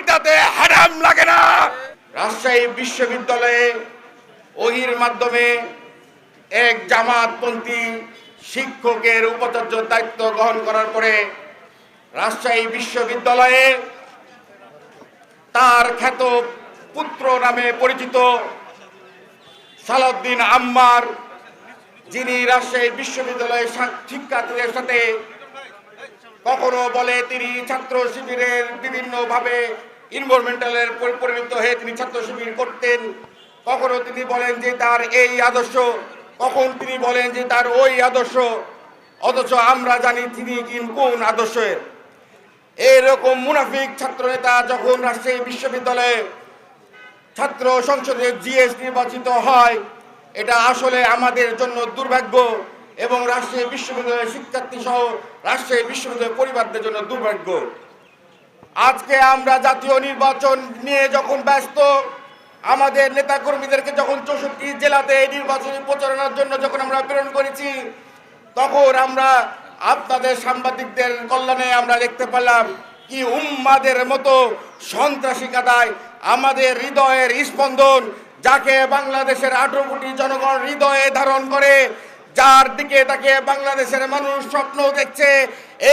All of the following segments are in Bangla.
পিটাতে হারাম লাগে না। রাজশাহী বিশ্ববিদ্যালয়ে ওহির মাধ্যমে এক জামাতপন্থী শিক্ষকের উপাচার্য দায়িত্ব গ্রহণ করার পরে রাজশাহী বিশ্ববিদ্যালয়ে তার খ্যাত পুত্র নামে পরিচিত সালাউদ্দিন আম্মার, যিনি রাজশাহী বিশ্ববিদ্যালয়ের শিক্ষার্থীদের সাথে কখনো বলে তিনি ছাত্র শিবিরের বিভিন্নভাবে ইনভলভমেন্টালের পরিণত হয়ে তিনি ছাত্র শিবির করতেন, কখনো তিনি বলেন যে তার এই আদর্শ, কখন তিনি বলেন যে তার ওই আদর্শ, অথচ আমরা জানি তিনি কোন আদর্শের। এরকম মুনাফিক ছাত্র নেতা যখন রাজশাহী বিশ্ববিদ্যালয়ে ছাত্র সংসদে জিএস নির্বাচিত হয়, এটা আসলে আমাদের জন্য দুর্ভাগ্য এবং রাজশাহী বিশ্ববিদ্যালয়ের শিক্ষার্থী সহ রাজশাহী বিশ্ববিদ্যালয়ের পরিবারদের জন্য দুর্ভাগ্য। আজকে আমরা জাতীয় নির্বাচন নিয়ে যখন ব্যস্ত, আমাদের নেতাকর্মীদেরকে যখন 64 জেলাতে নির্বাচনী প্রচারণার জন্য যখন আমরা প্রেরণ করেছি, তখন আমরা আপনাদের সাংবাদিকদের কল্যাণে আমরা দেখতে পেলাম কি উম্মাদের মতো সন্ত্রাসী কাদায় আমাদের হৃদয়ের স্পন্দন, যাকে বাংলাদেশের 18 কোটি জনগণ হৃদয়ে ধারণ করে, যার দিকে তাকে বাংলাদেশের মানুষ স্বপ্ন দেখছে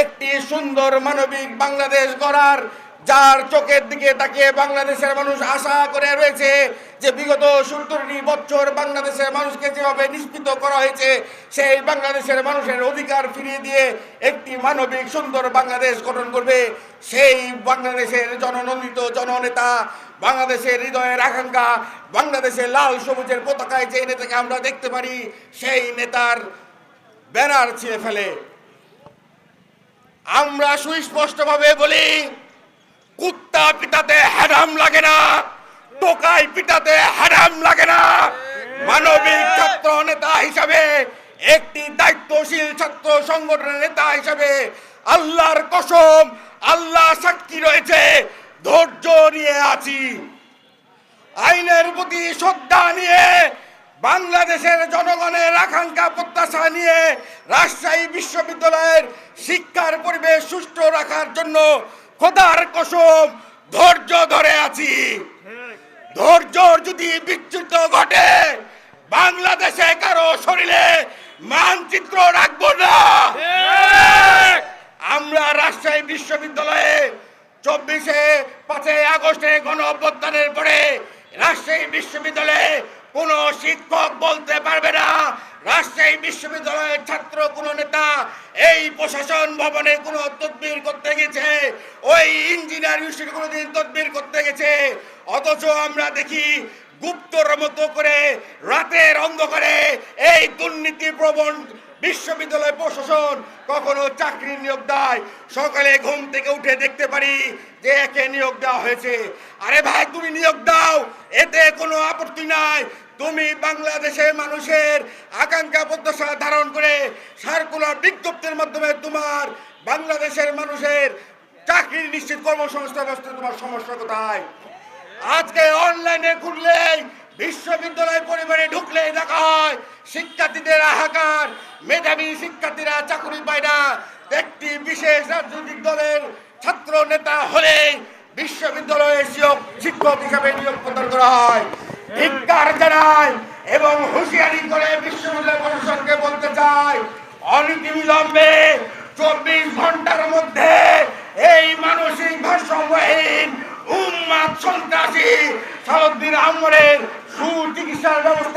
একটি সুন্দর মানবিক বাংলাদেশ গড়ার, যার চোখের দিকে তাকিয়ে বাংলাদেশের মানুষ আশা করে রয়েছে যে বিগত 70 বছর বাংলাদেশের মানুষকে যেভাবে নিষ্পৃত করা হয়েছে সেই বাংলাদেশের মানুষের অধিকার ফিরিয়ে দিয়ে একটি মানবিক সুন্দর বাংলাদেশ গঠন করবে। সেই বাংলাদেশের জননন্দিত জননেতা, বাংলাদেশের হৃদয়ের আকাঙ্ক্ষা, বাংলাদেশের লাল সবুজের পতাকায় যে নেতাকে আমরা দেখতে পারি, সেই নেতার ব্যানার ছিঁড়ে ফেলে। আমরা সুস্পষ্টভাবে বলি, কুত্তা পিটাতে হারাম লাগে না, টোকাই পিটাতে হারাম লাগে না। মানবিক ছাত্র নেতা হিসাবে, একটি দায়িত্বশীল ছাত্র সংগঠনের নেতা হিসাবে আল্লাহর কসম, আল্লাহ সাক্ষী রয়েছে, ধৈর্য নিয়ে আছি, আইনের প্রতি শ্রদ্ধা নিয়ে, বাংলাদেশের জনগণের আকাঙ্ক্ষা প্রত্যাশা নিয়ে রাজশাহী বিশ্ববিদ্যালয়ের শিক্ষার পরিবেশ সুষ্ঠু রাখার জন্য খোদার কসম ধৈর্য ধরে আছি। ধৈর্য যদি বিচ্যুত ঘটে, বাংলাদেশে কারো শরীরে মানচিত্র রাখবো না। আমরা রাজশাহী বিশ্ববিদ্যালয়ে 5ই আগস্টে গণ অভ্যুত্থানের পরে রাজশাহী বিশ্ববিদ্যালয়ে কোনো শিক্ষক বলতে পারবে না রাজশাহী বিশ্ববিদ্যালয়ের ছাত্র কোনো নেতা এই প্রশাসন ভবনে কোনো তদবির করতে গেছে, ওই ইঞ্জিনিয়ার ইনস্টিটিউটে কোনোদিন তদবির করতে গেছে। অথচ আমরা দেখি গুপ্তর মতো করে রাতের অন্ধকারে এই দুর্নীতি প্রবণ বিশ্ববিদ্যালয় প্রশাসন কখনো চাকরি নিয়োগ দেয়, সকালে ঘুম থেকে উঠে দেখতে পারি যে একে নিয়োগ দেওয়া হয়েছে। আরে ভাই, তুমি নিয়োগ দাও, এতে কোনো আপত্তি নাই। তুমি বাংলাদেশের মানুষের আকাঙ্ক্ষা প্রত্যাশা ধারণ করে সার্কুলার বিজ্ঞপ্তির মাধ্যমে তোমার বাংলাদেশের মানুষের চাকরি নিশ্চিত কর্মসংস্থান ব্যবস্থা, তোমার সমস্যা কোথায়? আজকে অনলাইনে খুললেই, বিশ্ববিদ্যালয় পরিবারে ঢুকলেই দেখা হয় শিক্ষার্থীদের হাহাকার, মেধাবী শিক্ষার্থীরা চাকরি পায় না। একটি বিশেষ রাজনৈতিক দলের ছাত্র নেতা হলে বিশ্ববিদ্যালয়ের শিক্ষক হিসাবে নিয়োগ প্রদান করা হয়। ধিক্কার জানায় এবং হুঁশিয়ারি করে বিশ্ববিদ্যালয় প্রশাসনকে বলতে চাই, অনতিবিলম্বে 24 ঘন্টার মধ্যে এই মানসিক ভারসাম্যহীন উন্মাদ সন্ত্রাসী সালাউদ্দিন আম্মারের সুচিকিৎসার ব্যবস্থা